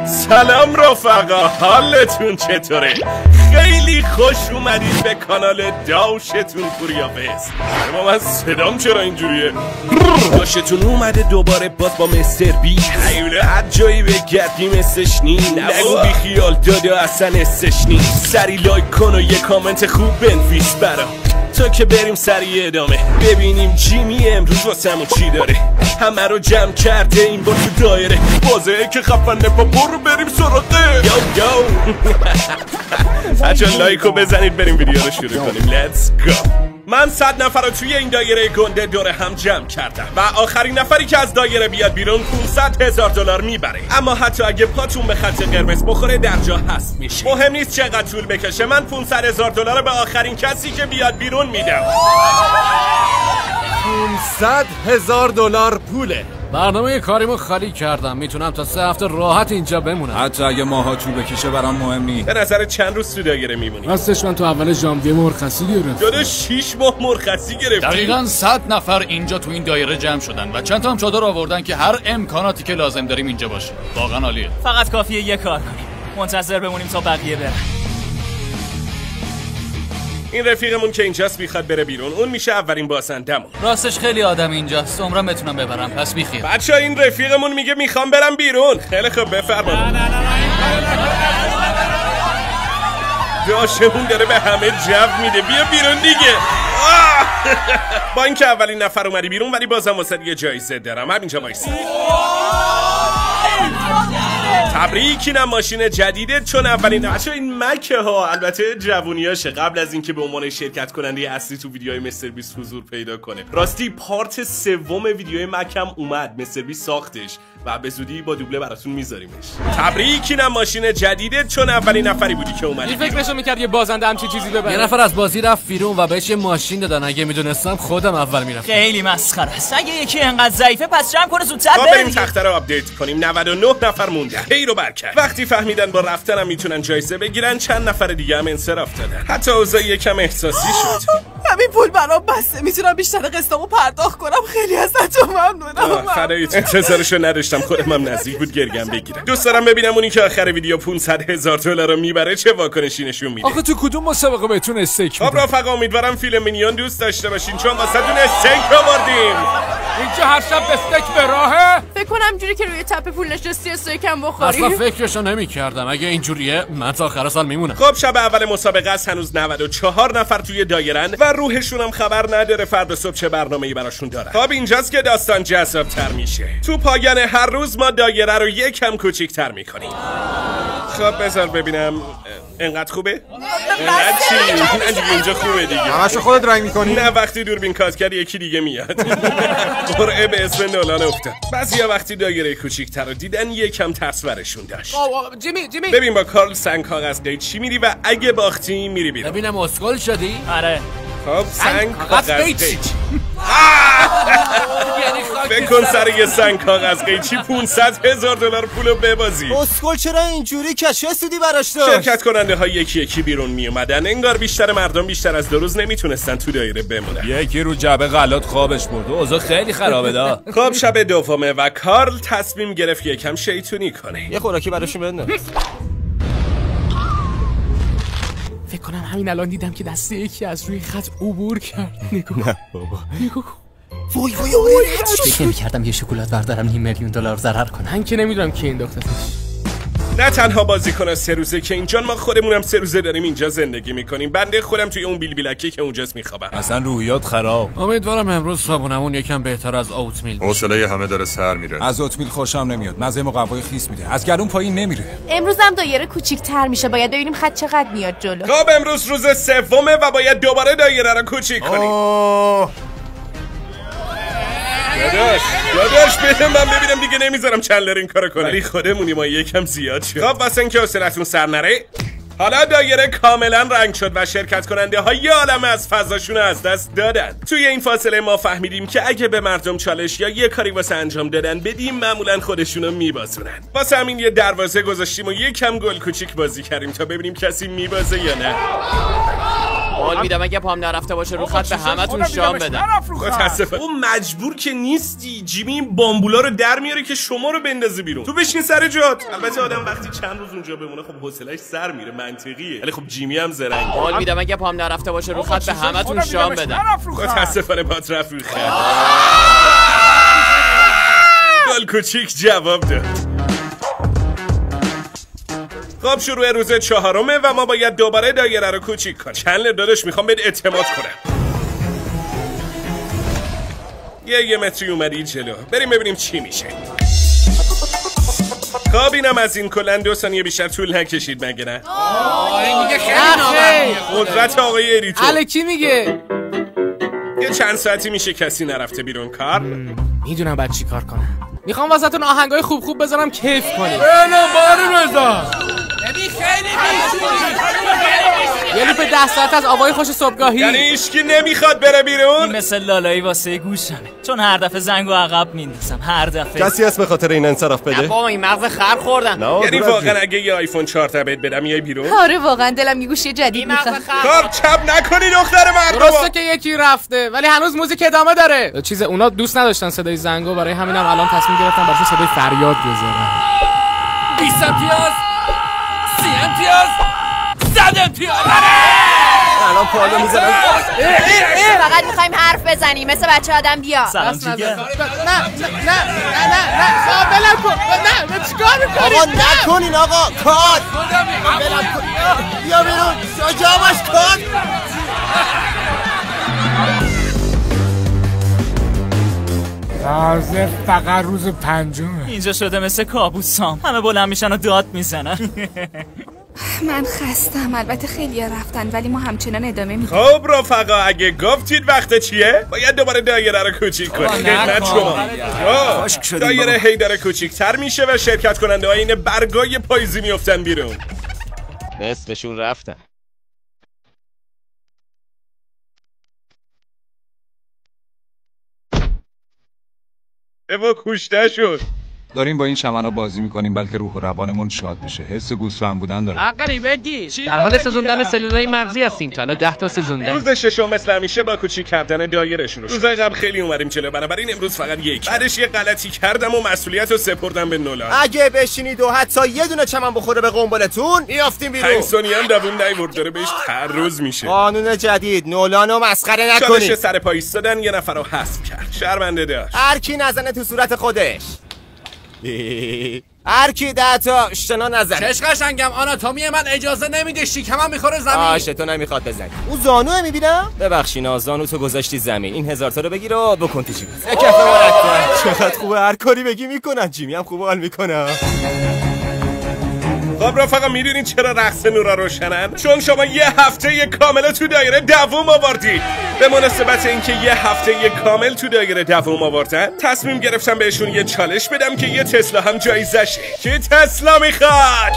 سلام رفقا، حالتون چطوره؟ خیلی خوش اومدید به کانال داشتون پوریا فست. اما من صدام چرا اینجوریه؟ داشتون اومده دوباره باز با مستر بی. حیوله هر جایی بگردی مثلش نی. نگو بی خیال داده اصلا استش نی. سری لایک کن و یه کامنت خوب بنویس برام تا که بریم سری ادامه ببینیم جیمی امروز واسمون چی داره. همه رو جمع کرده این بار تو دایره بازه که خفنه با برو بریم سراغه. یو بچه لایکو بزنید بریم ویدیو رو شروع کنیم. لیتس گو. من 100 نفر رو توی این دایره گنده دور هم جمع کردم و آخرین نفری که از دایره بیاد بیرون $500,000 میبره. اما حتی اگه پاتون به خط قرمز بخوره در جا هست میشه. مهم نیست چقدر طول بکشه، من $500,000 به آخرین کسی که بیاد بیرون میدم. $500,000 پوله. برنامه کاریمو خالی کردم، میتونم تا 3 هفته راحت اینجا بمونم. حتی اگه ماها طول بکشه برام مهم نیست. به نظر چند روز تو دایره میمونی؟ راستش من تو اول ژانویه مرخصی گرفتم. جدا 6 ماه مرخصی گرفتی. دقیقاً 100 نفر اینجا تو این دایره جمع شدن و چند تا هم چادر آوردن که هر امکاناتی که لازم داریم اینجا باشه. واقعا عالیه. فقط کافیه یه کار کنیم، منتظر بمونیم تا بقیه برن. این رفیقمون که اینجاست میخواد بره بیرون، اون میشه اولین بازندمون. راستش خیلی آدم اینجاست، عمرم بتونم ببرم، پس بیخیال. بچه‌ها این رفیقمون میگه میخوام برم بیرون. خیلی خوب بفرمایید. داشتمون داره به همه جو میده، بیا بیرون دیگه. با اینکه اولین نفر اومدی بیرون ولی بازم واسه یه جایزه دارم. همینجا وایسا. تبریک، اینم ماشین جدیده چون اولین بچه این مکه ها. البته جوونیاشه قبل از اینکه به عنوان شرکت کننده اصلی تو ویدیوهای مستر بیست حضور پیدا کنه. راستی پارت سوم ویدیوهای مکم اومد، مستر بیست ساختش و به زودی با دوبله براتون میذاریمش. تبریک، اینم ماشین جدیده چون اولین نفری بودی که اومدی. این فکرشو میکرد یه بازنده همچین چیزی ببره. یه نفر از بازی رفت بیرون و بهش یه ماشین دادن. اگه میدونستم خودم اول میرفتم. خیلی مسخره است. اگه یکی انقدر ضعیفه پس جمع کنه زودتر بریم تخته رو آپدیت کنیم. 99 نفر موندن. خیر و برکت. وقتی فهمیدن با رفتنم میتونن جایزه بگیرن، چند نفر دیگه هم انصراف دادن. حتی اوضاع یکم احساسی شد. همین پول برام بسته، میتونم بیشتر قسطمو پرداخت کنم. خیلی ازتون ممنونم. خداییت انتظارشو نداشتم، خودم هم نزدیک بود گرگم بگیرم. دوست دارم ببینم اونی که آخر ویدیو $500,000 رو میبره چه واکنشی نشون میده. آخه تو کدوم مسابقه بهتون استیک میدن؟ خب رفقا امیدوارم فیلم مینیون دوست داشته باشین چون واسهتون استیک آوردیم. اینجا هر شب استیک به راهه. فکر کنم جوری که روی تپه پول نشستی استیکم بخوری. اصلا فکرشو نمی‌کردم. اگه اینجوریه من تا آخر سال میمونم. خب شب اول مسابقه است، هنوز 94 نفر توی دایرن و روحشون هم خبر نداره فردا صبح چه برنامه‌ای براشون دارن. خب اینجاست که داستان جذاب‌تر میشه. تو پایان هر روز ما دایره رو یکم کوچیک‌تر می‌کنیم. خب بذار ببینم انقدر خوبه؟ انقدر چی؟ اینجا خوبه دیگه. همشو خودت رنگ می‌کنی؟ نه وقتی دوربین کات کرد یکی دیگه میاد. قرعه به اسم نولان افتاد. بعضیا وقتی دایره کوچیک‌تر رو دیدن یکم ترس برشون داشت. جیمی ببین با کارل سنگ کاغذ قیچی میری و اگه باختی میری بیرون. ببینم اسکل شدی؟ آره. خب سنگ کاغذ قیچی. فکر کن سر یه سنگ کاغذ قیچی $500,000 پولو ببازی. اسکل چرا اینجوری که چه سودی براش داشت؟ شرکت کننده ها یکی یکی بیرون می اومدن. انگار بیشتر مردم بیشتر از 2 روز نمیتونستن تو دایره بمونن. یکی رو جبه غلط خوابش برد. اوضاع خیلی خرابه دا. خب شب دومه و کارل تصمیم گرفت یکم شیطونی کنه. یه خوراکی براشون بده. فکر کنم همین الان دیدم که دست یکی از روی خط عبور کرد. نگاه. نه بابا. نگاه. وای فکر نمی‌کردم یه شکلات بردارم $5,000,000 ضرر کنه. من که نمیدونم کی انداختتش. نه تنها بازیکن 3 روزه که اینجا، ما خودمونم 3 روزه داریم اینجا زندگی میکنیم. بنده خودم توی اون بیلبیلکی که اونجاست میخوابم. اصلا روحیات خراب. امیدوارم امروز صابونمون یکم بهتر از اوتمیل باشه. حوصله همه داره سر میره. از اوتمیل خوشم نمیاد. مزه مقوای خیس میده. از گلوم پایین نمیره. امروز هم دایره کوچیک‌تر میشه، باید ببینیم خط چقدر میاد جلو. خب امروز روز سومه و باید دوباره دایره رو کوچیک کنیم. داداش بده من ببینم دیگه نمیذارم چندلر این کارو کنه. ولی خودمونی ما یکم زیاد شد. خب واسه اینکه حوصلتون سر نره، حالا دایره کاملا رنگ شد و شرکت کننده ها یه عالمه از فضاشون از دست دادن. توی این فاصله ما فهمیدیم که اگه به مردم چالش یا یه کاری واسه انجام دادن بدیم معمولا خودشونو میبازونن. واسه همین یه دروازه گذاشتیم و یکم گل کوچیک بازی کردیم تا ببینیم کسی میبازه یا نه. قول میدم اگه پام نرفته باشه رو خط به همتون شام بدم. متاسفم. اون مجبور که نیستی. جیمی این بامبولا رو در میاره که شما رو بندازه بیرون. تو بشین سر جات. البته آدم وقتی چند روز اونجا بمونه خب حوصله‌اش سر میره، منطقیه. ولی خب جیمی هم زرنگ. قول میدم اگه پام نرفته باشه رو خط به همتون شام بدم. متاسفانه پات رفت روی خط. گل کوچیک جواب داد. خب شروع روز 4 و ما باید دوباره دایره رو کوچیک کنیم. چندلر داداش میخوام بهت اعتماد کنم. یه متری اومدی جلو. بریم ببینیم چی میشه. خب اینم از این. کلن 2 ثانیه بیشتر طول نکشید مگه نه؟ این میگه خیلی قدرت آقای اریتو. الکی میگه یه چند ساعتی میشه کسی نرفته بیرون کار. میدونم بعد چی کار کنم. میخوام واسهتون آهنگای خوب بذارم کیف کنید. نه بارو بذار. یه لیپ 10 ساعت از آوای خوش صبحگاهی. یعنی هیچکی نمیخواد بره بیرون؟ این مثل لالایی واسه گوشمه، چون هر دفعه زنگو عقب میندازم. هر دفعه کسی هست به خاطر این انصراف بده؟ نه بابا این مغز خر خوردم. یعنی واقعا اگه یه آیفون 4 تا بهت بدم میای بیرون؟ آره واقعا دلم یه گوشی جدید میخواد. کار چپ نکنی دختر مردم. درسته که یکی رفته ولی هنوز موزیک ادامه داره. چیز اونا دوست نداشتن صدای زنگو، برای همینم الان تصمیم گرفتن براشون صدای فریاد بذارن. 20 امتیاز، 30 امتیاز، 100 امتیاز. الان پالو میزنم. فقط میخوایم حرف بزنیم مثل بچه آدم بیا. سلام جیگر. نه بلم کن. نه چیکار میکنی؟ آقا نکنین آقا. کات بلم کن. بیا بیرون. جا باش کات. تازه فقط روز 5. اینجا شده مثل کابوسام، همه بلند میشن و داد میزنن. من خستم. البته خیلی رفتن ولی ما همچنان ادامه میدیم. خب رفقا اگه گفتید وقت چیه باید دوباره دایره رو کوچیک کنید. خدمت شما. دایره هی داره کوچیک‌تر میشه و شرکت کننده ها این برگای پاییزی میافتن بیرون. نصفشون رفتن. اوا کوشته شد. داریم با این چمنا بازی میکنیم بلکه روح و روانمون شاد بشه. حس گوسفند بودن داره. عقلی بگی در حال سوزوندن سلولای مغزی هستیم. تا حالا 10 تا سوزوندن. روز 6 مثل همیشه با کوچیک کردن دایره شروع شد. روزای قبل خیلی اومدیم جلو، بنابراین امروز فقط یک. بعدش یه غلطی کردم و مسئولیت رو سپردم به نولان. اگه بشینید و حتی یه دونه چمن بخوره به قنبلتون میافتیم بیرون. 5 ثانیه هم دووم نیورد داره بهش تعرض میشه. قانون جدید. نولانو مسخره چالش نکنید. سر پا ایستادن یه نفر رو حذف کرد. شرمنده داشت. هر کی نزنه تو صورت خودش. هر کی 10 تا اشتنا نزنه. چش قشنگم آناتومی من اجازه نمیده شکمم میخوره زمین. آشه تو نمیخواد بزنی. اون زانو میبینم. ببخشینا زانو تو گذاشتی زمین. این 1000 تا رو بگیر و بکن تو جیبت. کف مرتب. چقدر خوبه هر کاری بگی میکنن. جیمی هم خوب حال میکنه. خب رفقا میدونین چرا رقص نورا روشنن؟ چون شما یه هفته کامل تو دایره دووم آوردید. به مناسبت اینکه یه هفته کامل تو دایره دووم آوردن تصمیم گرفتم بهشون یه چالش بدم که یه تسلا هم جایزشه. که تسلا میخواد؟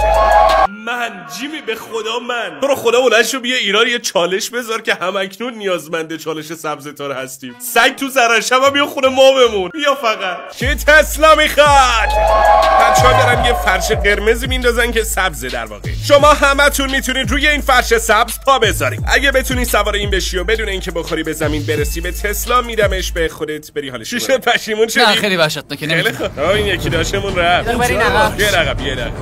من جیمی به خدا من. تو رو خدا ولشو بیا ایران یه چالش بذار که همکنون نیازمنده چالش سبز تار هستیم. سگ تو زرنشم بیا خونه ما بمون. بیا فقط. که تسلا میخواد؟ بچه‌ها دارن یه فرش قرمزی میندازن که سبزه در واقع. شما همتون میتونید روی این فرش سبز پا بذارید. اگه بتونی سوار این بشی و بدون اینکه بخوری به زمین برسی به تسلا میدمش به خودت بری حالش. چی شد پشیمون شدی؟ نه خیلی وحشتناکه نمیتونم. این یکی داشتمون رفت. برین عقب. یه رقم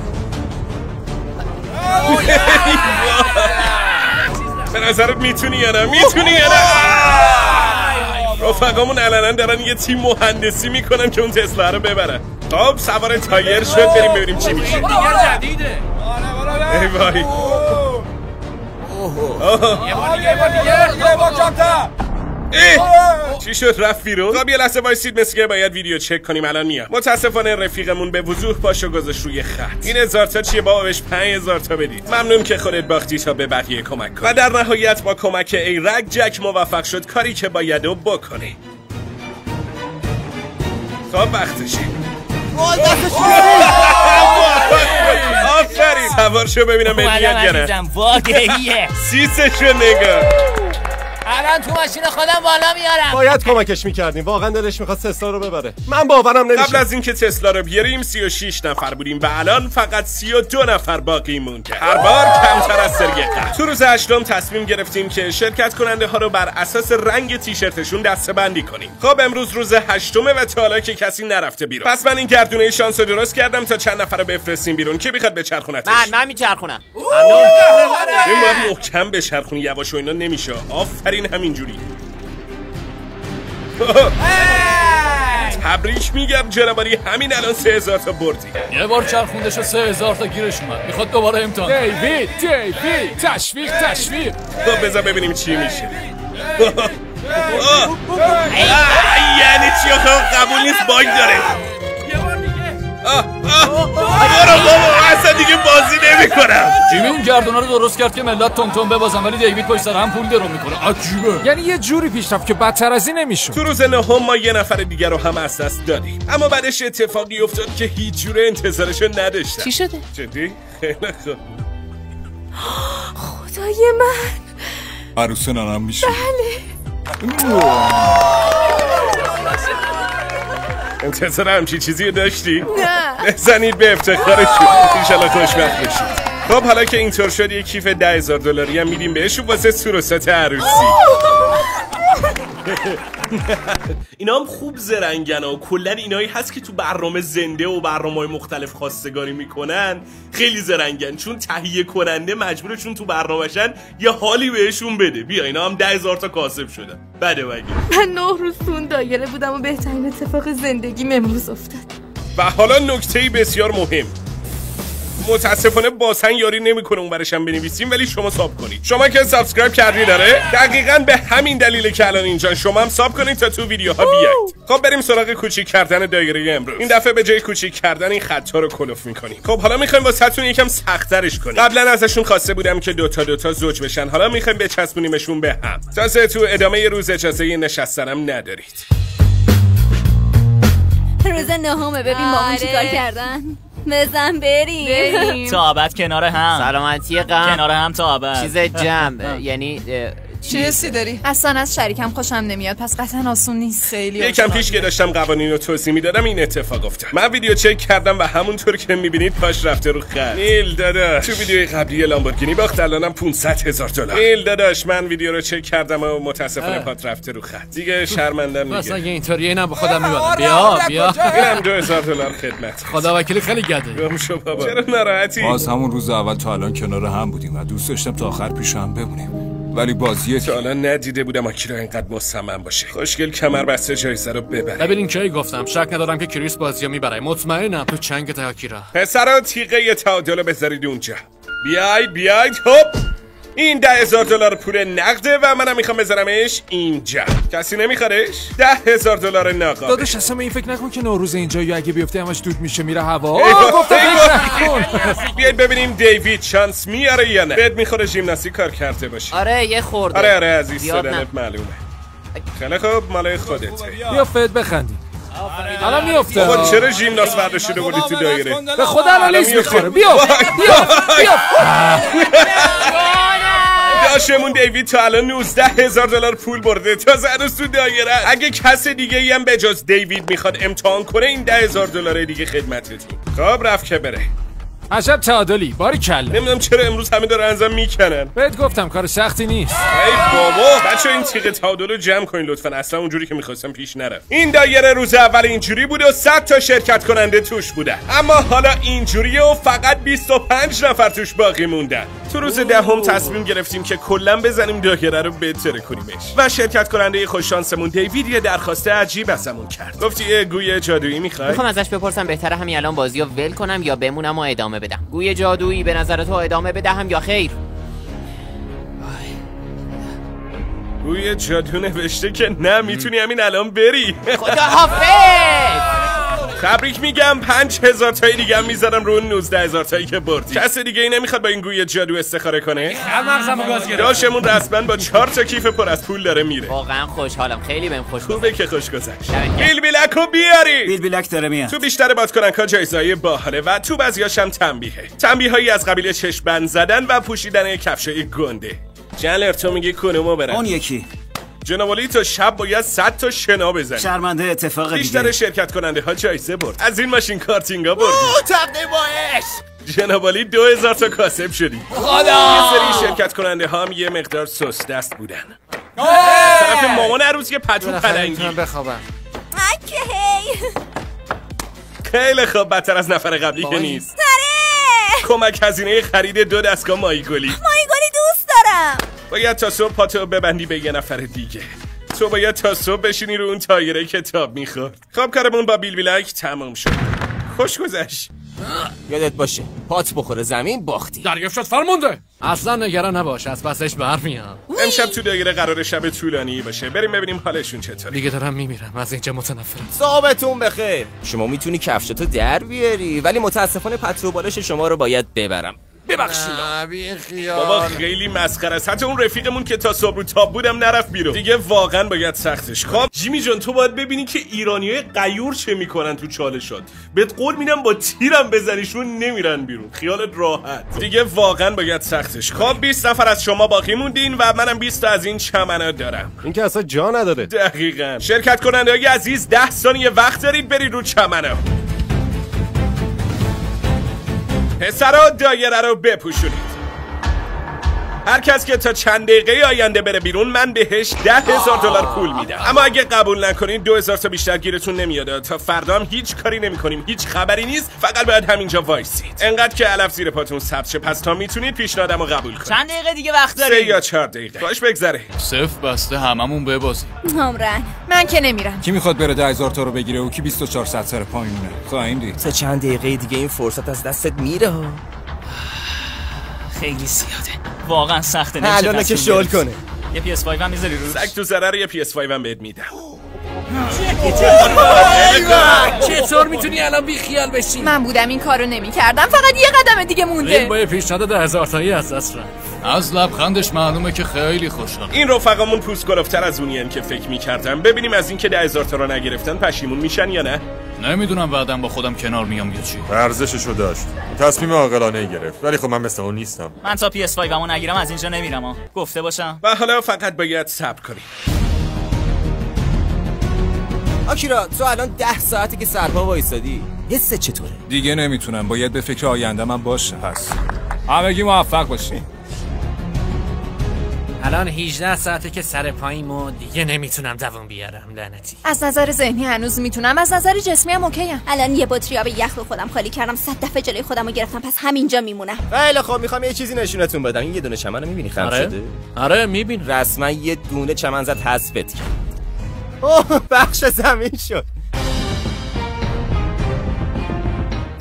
به نظرت میتونی یا نه؟ میتونی یا نه؟ رفقامون علنا دارن یه تیم مهندسی میکنن که اون تسلا رو ببرن. خب سوار تایر شد، بریم ببینیم چی میشه. دیگه جدیده. ای وای. چی شد رفت بیرون؟ خب یه لحظه وایسید، مثل که باید ویدیو چک کنیم. الان میاد. متاسفانه رفیقمون به وضوح پاشو گذاشت روی خط. این 1000 تا چیه بابا؟ بهش 5000 تا بدید. ممنون که خودت باختی تا به بقیه کمک کنی. و در نهایت با کمک ایرک جک موفق شد کاری که بایدو بکنه. خب وقتشه. آفرین. سوار شو ببینم بهت میاد یا نه. واقعیه. سیسشو نگاه. الان تو ماشین خودم بالا میارم. باید کمکش میکردیم، واقعا دلش میخواد تسلا رو ببره. من باورم نمیشه. قبل از اینکه تسلا رو بیاریم 36 نفر بودیم و الان فقط 32 نفر باقی مونده. هر بار کمتر از سری قبل. تو روز 8 تصمیم گرفتیم که شرکت کننده ها رو بر اساس رنگ تیشرتشون دسته‌بندی کنیم. خب امروز روز 8 و تا حالا که کسی نرفته بیرون. پس من این گردونه شانس رو درست کردم تا چند نفر رو بفرستیم بیرون. کی میخواد بچرخونتش؟ من میچرخونم. این باید محکم بچرخونی، یواش و اینا نمیشه. آفرین همینجوری. تبریک میگم جنابالی، همین الان 3000 تا بردی. یه بار چرخوندش و 3000 تا گیرش اومد. میخواد دوباره امتحان. دیوید تشویق. خب بذار ببینیم چی میشه. یعنی چی آخه؟ قبول نیست، باگ داره. برو بابا، اصلا دیگه بازی نمی‌کنم. جیمی اون گردونه رو درست کرد که ملت تون ببازن، ولی دیوید پشت سر هم پول درو میکنه. عجیبه. یعنی یه جوری پیش رفت که بدتر از این نمیشد. تو روز 9 ما یه نفر دیگر رو هم از دست دادیم، اما بعدش اتفاقی افتاد که هیچ جوره انتظارشو نداشتم. چی شده؟ جدی؟ خیلی خوب. خدای من. عروس نانم میشه. بله. انتظار همچی چیزی رو داشتی؟ نه. بزنید به افتخارشون، انشالله خوشبخت بشید. خب حالا که اینطور شد یه کیف $10,000 هم میدیم بهشون واسه سوروسات عروسی. اینا هم خوب زرنگن و کلن اینایی هست که تو برنامه زنده و برنامه‌های مختلف خواستگاری میکنن خیلی زرنگن، چون تهیه کننده مجبورشون تو برنامه‌شن یه حالی بهشون بده. بیا اینا هم 10,000 تا کاسب شدن. بده بگی من 9 روز تو اون دایره بودم و بهترین اتفاق زندگیم امروز افتاد. و حالا نکته‌ای بسیار مهم، متاسفانه باسن یاری نمیکنه اون برشم بنویسیم، ولی شما ساب کنید. شما که سابسکرایب کردی داره دقیقاً به همین دلیله که الان اینجا شما هم ساب کنید تا تو ویدیوها بیاید. خب بریم سراغ کوچیک کردن دایره امروز. این دفعه به جای کوچیک کردن این خطا رو کلوف میکنیم. خب حالا میخوایم واسهتون یکم سخت‌ترش کنیم. قبلا ازشون خواسته بودم که دوتا زوج بشن، حالا میخوایم بچسبونیمشون به هم. تازه تو ادامه روز اجازه نشستنم ندارید. روز 9 ببین مامان چیکار کردن. بزن بریم. تا ابد کنار هم. سلامتی غم کنار هم تا ابد. چیز جمع یعنی چه حسی داری؟ اصلا از شریکم خوشم نمیاد، پس قطعا آسون نیست. خیلی یکم پیش که داشتم قوانین رو توضیح میدادم این اتفاق افتاد. من ویدیو چک کردم و همونطور که میبینید پاش رفته رو خط. نیل داداش تو ویدیوی قبلی لامبورگینی باخت، الانم $500,000. نیل داداش من ویدیو رو چک کردم و متاسفانه پات رفته رو خط. دیگه شرمندم میگه. مثلا اگه اینطوریه اینم با خودم میبرم. بیا اینم $2,000 خدمت. خدا وکیلی خیلی گده. شو بابا. چرا ناراحتی؟ باز همون روز اول تا الان کنار هم بودیم و دوست داشتم تا آخر پیش هم بمونیم، ولی بازیه تا الان ندیده بودم آکیرا اینقدر مصمم باشه. خوشگل کمر بسته جایزه رو ببره. ببین کی گفتم شک ندارم که کریس بازیو میبره. مطمئنم تو چنگت آکیرا. پسرا تیغه تعادل بذارید اونجا. بیاید هوب. این $10,000 پول نقده و منم میخوام بذارمش اینجا. کسی نمیخوادش؟ $10,000 ناقابل. داداش اصلا به این فکر نکن که نوروز اینجا یا اگه بیفته همش دود میشه میره هوا. گفتم بیاید ببینیم دیوید شانس میاره یا نه. بهت میخوره ژیمناستیک کار کرده باشه. آره یه خورده. آره عزیز شدنت معلومه. خیلی خوب مالای خودته. بیا فد بخندی. الان میفته. بابا چرا ژیمناست برداشته بودی تو دایره؟ به خدا الان لیست میخوره. بیا. داشمون دیوید تا الان $19,000 پول برده. تازه هنوز تو دایره. اگه کس دیگه ای هم به جز دیوید میخواد امتحان کنه این $10,000 دیگه خدمتتون. خب رفت که بره. عجب تعادلی، باری کلا. نمیدونم چرا امروز همه داره انجام میکنن. بهت گفتم کار سختی نیست. ای بابا بچه این تیغ تعادل رو جمع کنین لطفا، اصلا اونجوری که میخواستم پیش نره. این دایره روز اول اینجوری بود و 100 تا شرکت کننده توش بودن، اما حالا اینجوریه و فقط 25 نفر توش باقی موندن. تو روز 10 تصمیم گرفتیم که کلا بزنیم دایره رو بهتر کنیمش و شرکت کننده خوش شانسمون دیوید یه درخواست عجیب ازمون کرد. گفتی گوی جادویی میخوای؟ میخوام ازش بپرسم بهتره همین الان بازیو ول کنم یا بمونم و ادامه بدم. گوی جادویی به نظر تو ادامه بدهم یا خیر؟ گوی جادو نوشته که نه، میتونی همین الان بری. خدا حافظ. تبریک میگم 5,000 تایی دیگه هم میذارم رو 19,000 تایی که بردی. کس دیگه ای نمیخواد با این گوی جادو استخاره کنه؟ مغزمو گاز گرفت. داشمون رسما با 4 تا کیف پر از پول داره میره. واقعا خوشحالم، خیلی بهم خوش خوبه که خوش گذشت. بیلبیلکو بیاری. بیلبیلک داره میاد. تو بیشتر بازیکن‌ها جایزه‌ای باحاله و تو بعضیاش هم تنبیهایی از قبیل چشم بند زدن و پوشیدن کفشای گنده. جلر تو میگی کدومو برم؟ اون یکی. جناب علی تا شب باید 100 تا شنا بزنید. شرمنده اتفاق دیگه. بیشتر شرکت کننده ها جایزه برد. از این ماشین کارتینگا بردید. تبدیل باش. جناب علی 2000 تا کاسب شدید. خدا. یه سری شرکت کننده ها هم یه مقدار سست دست بودن. طرف مامان عروس یه پتو پلنگی. بخوابم. خیلی خوب، بدتر از نفر قبلی که نیست. کمک هزینه خرید 2 دستگاه ماهیگلی. ماهیگلی دوست دارم. باید تا صبح پاتو ببندی به یه نفر دیگه. تو باید تا صبح بشینی رو اون تایره کتاب میخورد. خب کارمون با بیل بیلک تمام شد. خوش گذشت. یادت باشه پات بخوره زمین باختی. دریافت شد فرمانده. اصلا نگران نباش، از پسش برمیام. امشب تو دایره قرار شب طولانی باشه. بریم ببینیم حالشون چطوره. دیگه دارم میمیرم، از اینجا متنفرم. صاحبتون بخیر. شما میتونی کفشتو در بیاری، ولی متاسفانه پترو بالش شما رو باید ببرم. ببخشید. بابا خیلی مسخره است. حتی اون رفیقمون که تا صبح رو تاب بودم نرفت بیرون. دیگه واقعا باید سختش. خب جیمی جان تو باید ببینی که ایرانیای غیور چه میکنن تو چالشات. بهت قول میدم با تیرم بزنیشون نمیرن بیرون. خیالت راحت. دیگه واقعا باید سختش. خب 20 نفر از شما باقی موندین و منم 20 تا از این چمنا دارم. این که اصلا جا نداره. دقیقاً. شرکت کننده‌های عزیز 10 ثانیه وقت دارید برید رو چمنا. پسرا دایره رو بپوشونید. هر کس که تا چند دقیقه آینده بره بیرون من بهش $10,000 پول میدم. اما اگه قبول نکنید 2000 تا بیشتر گیرتون نمیاد. تا فردا هم هیچ کاری نمیکنیم، هیچ خبری نیست، فقط باید همینجا وایسید. انقدر که علف زیر پاتون ثبت شه. پس تا میتونید پیشنهادمو قبول کنید. چند دقیقه دیگه وقت داریم؟ 3 یا 4 دقیقه. باش بگذره. صفر بسته هممون ببازیم. عمرن من که نمیرم. کی میخواد بره 10000 تا رو بگیره و کی 2400 سر پایینونه؟ خواهیم دید. تا چند دقیقه دیگه این فرصت از دستت میره ها. خیلی زیاده. واقعا سخته. الان که شل کنه. یه PS5 هم میذاری روش؟ سگ تو ضرر یه PS5 هم بهت میدم. چطور میتونی الان بی خیال بشی؟ من بودم این کارو نمیکردم، فقط یه قدم دیگه مونده. این با یه پیشنهاد 10000 تایی از دست رفت. از لبخندش معلومه که خیلی خوشحال. این رفقامون پوست گلفتر از اونین که فکر میکردم. ببینیم از این که 10000 تا رو نگرفتن پشیمون میشن یا نه. نمیدونم بعدم با خودم کنار میام یا چی. ارزششو داشت. تصمیم عاقلانه گرفت. ولی خب من مثل اون نیستم. من تا PS5 مو نگیرم از اینجا نمیرم گفته باشم. و حالا فقط باید صبر کنیم. آکیرا تو الان 10 ساعته که سرپا وایسادی. حست چطوره؟ دیگه نمیتونم، باید به فکر آینده من باشه. پس همگی موفق باشین. الان 18 ساعته که سر پاییمو دیگه نمیتونم دووم بیارم. لعنتی. از نظر ذهنی هنوز میتونم، از نظر جسمی هم اوکیم. الان یه بطری آب یخ رو خودم خالی کردم، 100 دفعه جلوی خودمو گرفتم، پس همینجا میمونم. خیلی خب میخوام یه چیزی نشونتون بدم. این یه دونه چمنو میبینی خم شده؟ آره میبین. رسما یه دونه چمن زد حذفت کرد. اوه بخش زمین شد.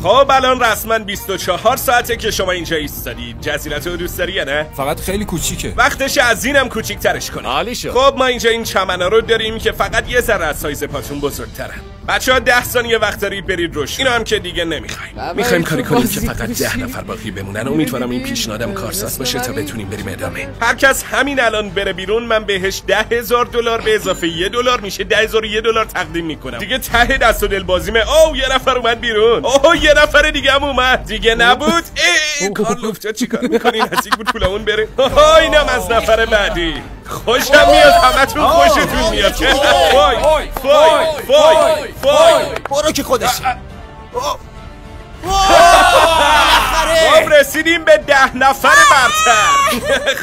خب الان رسما 24 ساعته که شما اینجا ایستادید. جزیرت رو دوست داری یا نه؟ فقط خیلی کوچیکه. وقتش از اینم کوچیک‌ترش کنیم. عالی شد. خب ما اینجا این چمنا رو داریم که فقط یه ذره از سایز پاتون بزرگترن. بچه‌ها 10 ثانیه وقت دارید برید روش. اینا هم که دیگه نمیخوایم. میخوایم کاری کنیم که فقط 10 نفر باقی بمونن. امیدوارم این پیشنهادم کارساز باشه تا بتونیم بریم ادامه. هر کس همین الان بره بیرون من بهش $10,000 به اضافه $1 میشه $10,001 تقدیم میکنم. دیگه ته دست و دل بازیمه. اوه یه نفر اومد بیرون. اوه یه نفر دیگه هم اومد. دیگه نبود. کارلوفتا چیکار میکنین؟ نزدیک بود پولمون بره. اینم از نفر بعدی. خوشم میاد، همتون خوشتون میاد. وای وای وای وای برو که خودش. خب رسیدیم به 10 نفر برتر.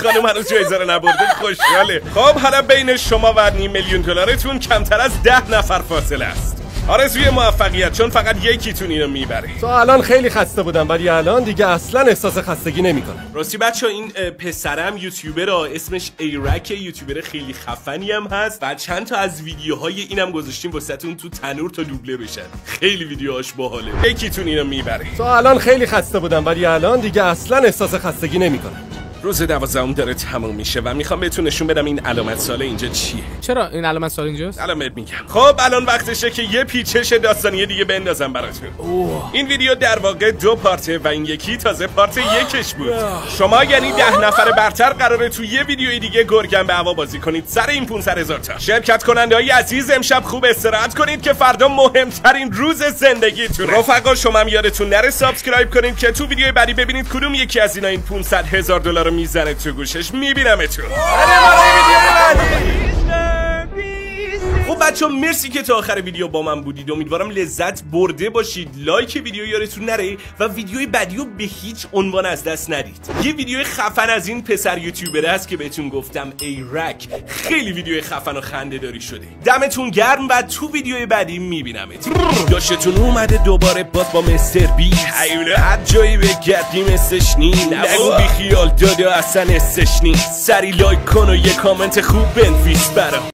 خانم هنوز جایزه رو نبرده، خوشحاله. خب حالا بین شما و $5,000,000 کمتر از 10 نفر فاصله است. آرزوی موفقیت، چون فقط یکیتون اینو میبره. تا الان خیلی خسته بودم ولی الان دیگه اصلا احساس خستگی نمیکنم. راستی بچه‌ها این پسرم یوتیوبر اسمش ایرک، یوتیوبر خیلی خفنی هم هست و چند تا از ویدیوهای اینم گذاشتیم واسهتون تو تنور تا دوبله بشن. خیلی ویدیوهاش باحاله. یکیتون اینو میبره. تا الان خیلی خسته بودم ولی الان دیگه اصلا احساس خستگی نمیکنم. روز 12 داره تموم میشه و میخوام بهتون نشون بدم این علامت سال اینجا چیه. چرا این علامت سال اینجاست؟ الان بهت میگم. خب الان وقتشه که یه پیچش داستانی دیگه بندازم براتون. این ویدیو در واقع 2 پارته و این یکی تازه پارت 1 بود. شما یعنی 10 نفر برتر قراره تو یه ویدیوی دیگه گرگن به هوا بازی کنید سر این 500,000 تا. شرکت کننده‌های عزیز امشب خوب استراحت کنید که فردا مهمترین روز زندگیتونه. رفقا شما هم یادتون نره سابسکرایب کنید که تو ویدیوی بعدی ببینید کدوم یکی از اینا این $500,000 رو میزنه تو گوشش. میبینمتون. خب بچه ها مرسی که تا آخر ویدیو با من بودید. امیدوارم لذت برده باشید. لایک ویدیو یادتون نره و ویدیوی بعدیو به هیچ عنوان از دست ندید. یه ویدیو خفن از این پسر یوتیوبر هست که بهتون گفتم ایرک، خیلی ویدیو خفن و خنده داری شده. دمتون گرم و تو ویدیوی بعدی میبینمت. داشتون اومده دوباره باز با مستر بی هیونه هر جایی بگردیم استش نی. نگو بی خیال داده اصلا استش نی. سری لایک کن و یه کامنت خوب بنویس برام.